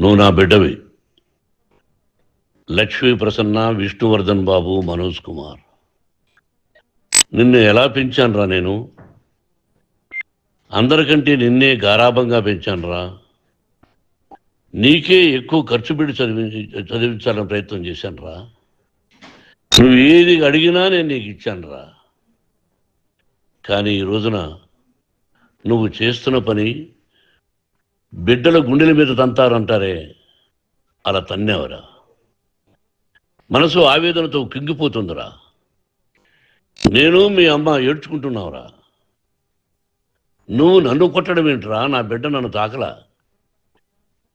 నువ్వు నా బిడ్డవి. లక్ష్మీ ప్రసన్న, విష్ణువర్ధన్ బాబు, మనోజ్ కుమార్. నిన్ను ఎలా పెంచానురా నేను? అందరికంటే నిన్నే గారాభంగా పెంచానురా. నీకే ఎక్కువ ఖర్చు పెట్టి చదివించాలని ప్రయత్నం చేశానురా. నువ్వు ఏది అడిగినా నేను నీకు ఇచ్చానురా. కానీ ఈ రోజున నువ్వు చేస్తున్న పని బిడ్డల గుండెల మీద తంతారంటారే, అలా తన్నేవరా. మనసు ఆవేదనతో కింగిపోతుందిరా. నేను మీ అమ్మ ఏడ్చుకుంటున్నావురా. నువ్వు నన్ను కొట్టడం ఏంట్రా? నా బిడ్డ నన్ను తాకలా.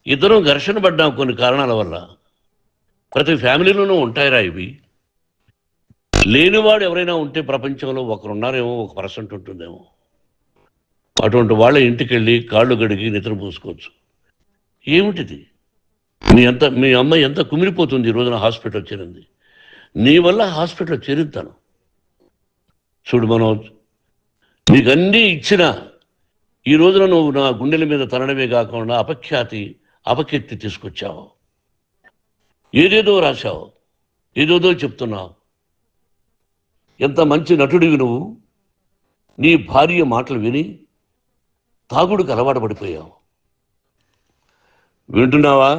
ఇద్దరం ఘర్షణ పడ్డాం కొన్ని కారణాల వల్ల. ప్రతి ఫ్యామిలీలోనూ ఉంటాయిరా ఇవి. లేనివాడు ఎవరైనా ఉంటే ప్రపంచంలో ఒకరున్నారేమో, 1% ఉంటుందేమో. అటువంటి వాళ్ళ ఇంటికి వెళ్ళి కాళ్ళు గడిగి నిద్ర పూసుకోవచ్చు. ఏమిటిది? మీ అమ్మ ఎంత కుమిలిపోతుంది ఈ రోజున హాస్పిటల్ చేరింది. నీ వల్ల హాస్పిటల్ చేరుతాను. చూడు మనోజ్, నీకన్నీ ఇచ్చినా ఈ రోజున నువ్వు నా గుండెల మీద తనడమే కాకుండా అపకీర్తి తీసుకొచ్చావు. ఏదేదో రాశావు, ఏదేదో చెప్తున్నావు. ఎంత మంచి నటుడివి నువ్వు. నీ భార్య మాటలు విని తాగుడుకు అలవాటు పడిపోయావు. వింటున్నావా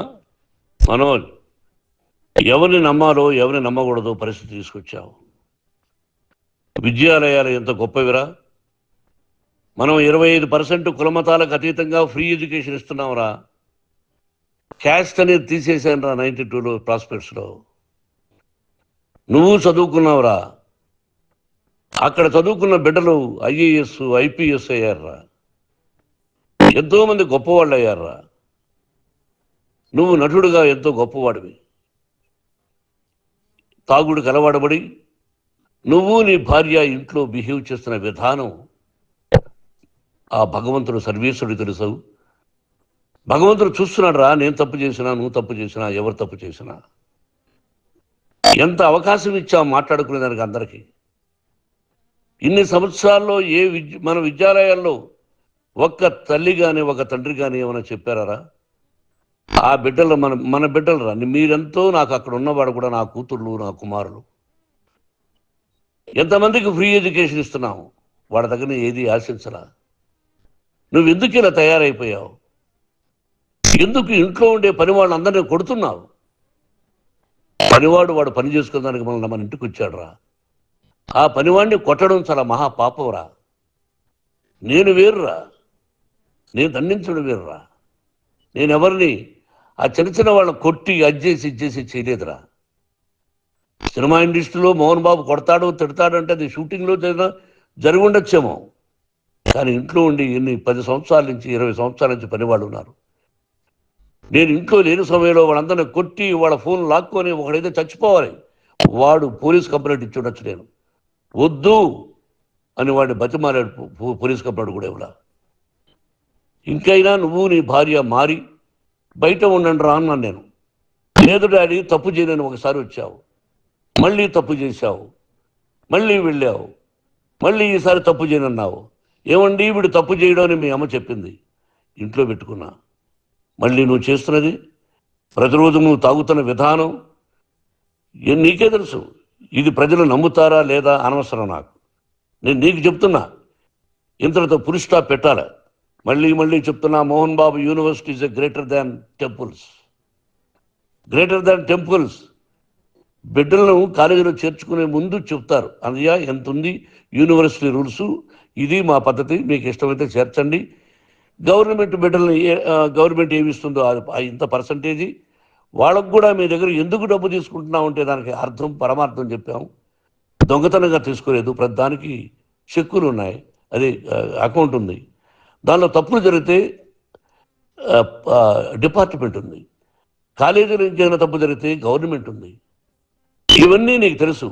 మనోజ్? ఎవరిని నమ్మాలో ఎవరిని నమ్మకూడదో పరిస్థితి తీసుకొచ్చావు. విద్యాలయాలు ఎంత గొప్పవిరా. మనం 25% కులమతాలకు అతీతంగా ఫ్రీ ఎడ్యుకేషన్ ఇస్తున్నాంరా. క్యాస్ట్ అనేది తీసేశాను రా 92లో ప్రాస్పెక్ట్స్లో. నువ్వు చదువుకున్నావురా. అక్కడ చదువుకున్న బిడ్డలు IAS, IPS అయ్యారా. ఎంతోమంది గొప్పవాళ్ళు అయ్యారా. నువ్వు నటుడుగా ఎంతో గొప్పవాడివి. తాగుడికి అలవాడబడి నువ్వు నీ భార్య ఇంట్లో బిహేవ్ చేస్తున్న విధానం ఆ భగవంతుడు సర్వేశ్వరుడు తెలుసు. భగవంతుడు చూస్తున్నాడు రా. నేను తప్పు చేసినా, నువ్వు తప్పు చేసినా, ఎవరు తప్పు చేసినా. ఎంత అవకాశం ఇచ్చావు మాట్లాడుకునేదానికి అందరికీ. ఇన్ని సంవత్సరాల్లో మన విద్యాలయాల్లో ఒక్క తల్లి కానీ ఒక తండ్రి కానీ ఏమైనా చెప్పారా? ఆ బిడ్డలు మన బిడ్డలు రా. మీరెంతో నాకు అక్కడ ఉన్నవాడు కూడా నా కూతుర్లు, నా కుమారులు. ఎంతమందికి ఫ్రీ ఎడ్యుకేషన్ ఇస్తున్నావు. వాడి దగ్గర ఏది ఆశించరా. నువ్వు ఎందుకు ఇలా తయారైపోయావు? ఎందుకు ఇంట్లో ఉండే పని వాళ్ళందరినీ కొడుతున్నావు? పనివాడు వాడు పని చేసుకునేదానికి మన ఇంటికి వచ్చాడు రా. ఆ పనివాడిని కొట్టడం చాలా మహాపాపంరా. నేను వేరురా. నేను దండించడం వేరురా. నేను ఎవరిని ఆ చిన్న వాళ్ళని కొట్టి ఇచ్చేసి చేయలేదురా. సినిమా ఇండస్ట్రీలో మోహన్ బాబు కొడతాడు తిడతాడు అంటే అది షూటింగ్లో జరిగి ఉండొచ్చేమో. కానీ ఇంట్లో ఉండి 10 సంవత్సరాల నుంచి 20 సంవత్సరాల నుంచి పనివాళ్ళు ఉన్నారు. నేను ఇంట్లో లేని సమయంలో వాళ్ళందరినీ కొట్టి వాళ్ళ ఫోన్ లాక్కొని ఒకడైతే చచ్చిపోవాలి. వాడు పోలీస్ కంప్లైంట్ ఇచ్చి ఉండొచ్చు. నేను వద్దు అని వాడిని బతిమాలాడు. పోలీస్ కంప్లైంట్ కూడా ఇవ్వడా. ఇంకైనా నువ్వు నీ భార్య మారి బయట ఉండండి రా అన్నాను నేను. లేదు డాడీ, తప్పు చేయలేని ఒకసారి వచ్చావు, మళ్ళీ తప్పు చేశావు, మళ్ళీ వెళ్ళావు, మళ్ళీ ఈసారి తప్పు చేయనన్నావు. ఏమండి వీడు తప్పు చేయడం అని మీ అమ్మ చెప్పింది. ఇంట్లో పెట్టుకున్నా. మళ్ళీ నువ్వు చేస్తున్నది, ప్రతిరోజు నువ్వు తాగుతున్న విధానం నీకే తెలుసు. ఇది ప్రజలు నమ్ముతారా లేదా అనవసరం నాకు. నేను నీకు చెప్తున్నా, ఇంతటితో ఫుల్ స్టాప్ పెట్టాలి. మళ్ళీ చెప్తున్నా, Mohan Babu university is greater than temples. Greater than temples. బిడ్డలను కాలేజీలో చేర్చుకునే ముందు చెప్తారు, అన్నయ్య ఎంత ఉంది యూనివర్సిటీ రూల్స్, ఇది మా పద్ధతి, మీకు ఇష్టమైతే చేర్చండి. గవర్నమెంట్ బిడ్డలను గవర్నమెంట్ ఏమిస్తుందో ఇంత పర్సంటేజీ వాళ్ళకు కూడా మీ దగ్గర ఎందుకు డబ్బు తీసుకుంటున్నావు అంటే దానికి అర్థం పరమార్థం చెప్పాము. దొంగతనంగా తీసుకోలేదు. ప్రతి దానికి చెక్కులు ఉన్నాయి, అది అకౌంట్ ఉంది. దానిలో తప్పులు జరిగితే డిపార్ట్మెంట్ ఉంది. కాలేజీలో ఇంకేమైనా తప్పు జరిగితే గవర్నమెంట్ ఉంది. ఇవన్నీ నీకు తెలుసు.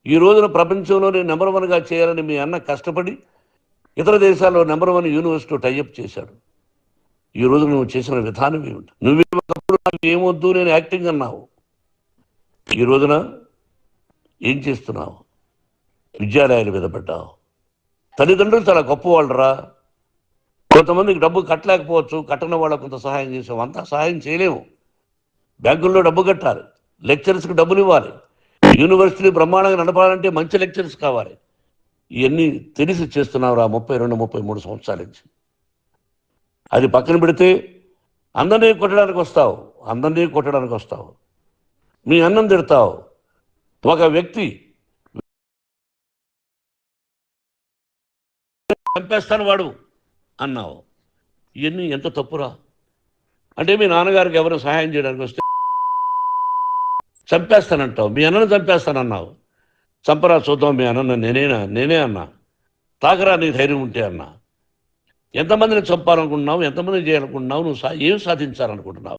ఈ రోజున ప్రపంచంలోనే నెంబర్ 1గా చేయాలని మీ అన్న కష్టపడి ఇతర దేశాల్లో నెంబర్ 1 యూనివర్సిటీ టైఅప్ చేశాడు. ఈ రోజు నువ్వు చేసిన విధానం ఏమిటి? నువ్వే ఒకప్పుడు నాకు ఏమొద్దు నేను యాక్టింగ్ అన్నావు. ఈ రోజున ఏం చేస్తున్నావు? విద్యాలయాల మీద పడ్డావు. తల్లిదండ్రులు చాలా గొప్పవాళ్ళరా. కొంతమందికి డబ్బు కట్టలేకపోవచ్చు, కట్టని వాళ్ళకు కొంత సహాయం చేసాం. అంతా సహాయం చేయలేము. బ్యాంకుల్లో డబ్బు కట్టాలి, లెక్చరర్స్కి డబ్బులు ఇవ్వాలి, యూనివర్సిటీ బ్రహ్మాండంగా నడపాలంటే మంచి లెక్చరర్స్ కావాలి. ఇవన్నీ తెలిసి చేస్తున్నారు ఆ 32-33 సంవత్సరాల నుంచి. అది పక్కన పెడితే అందరినీ కొట్టడానికి వస్తావు, మీ అన్నం తిడతావు. ఒక వ్యక్తి చంపేస్తాను వాడు అన్నావు. ఇవన్నీ ఎంత తప్పురా? అంటే మీ నాన్నగారికి ఎవరు సహాయం చేయడానికి వస్తే చంపేస్తానంటావు. మీ అన్నను చంపేస్తానన్నావు. చంపరా చూద్దాం మీ అన్న. నేనే అన్నా. తాకరా నీ ధైర్యం ఉంటే అన్నా. ఎంతమందిని చంపాలనుకుంటున్నావు, ఎంతమందిని చేయాలనుకుంటున్నావు, నువ్వు ఏం సాధించాలనుకుంటున్నావు?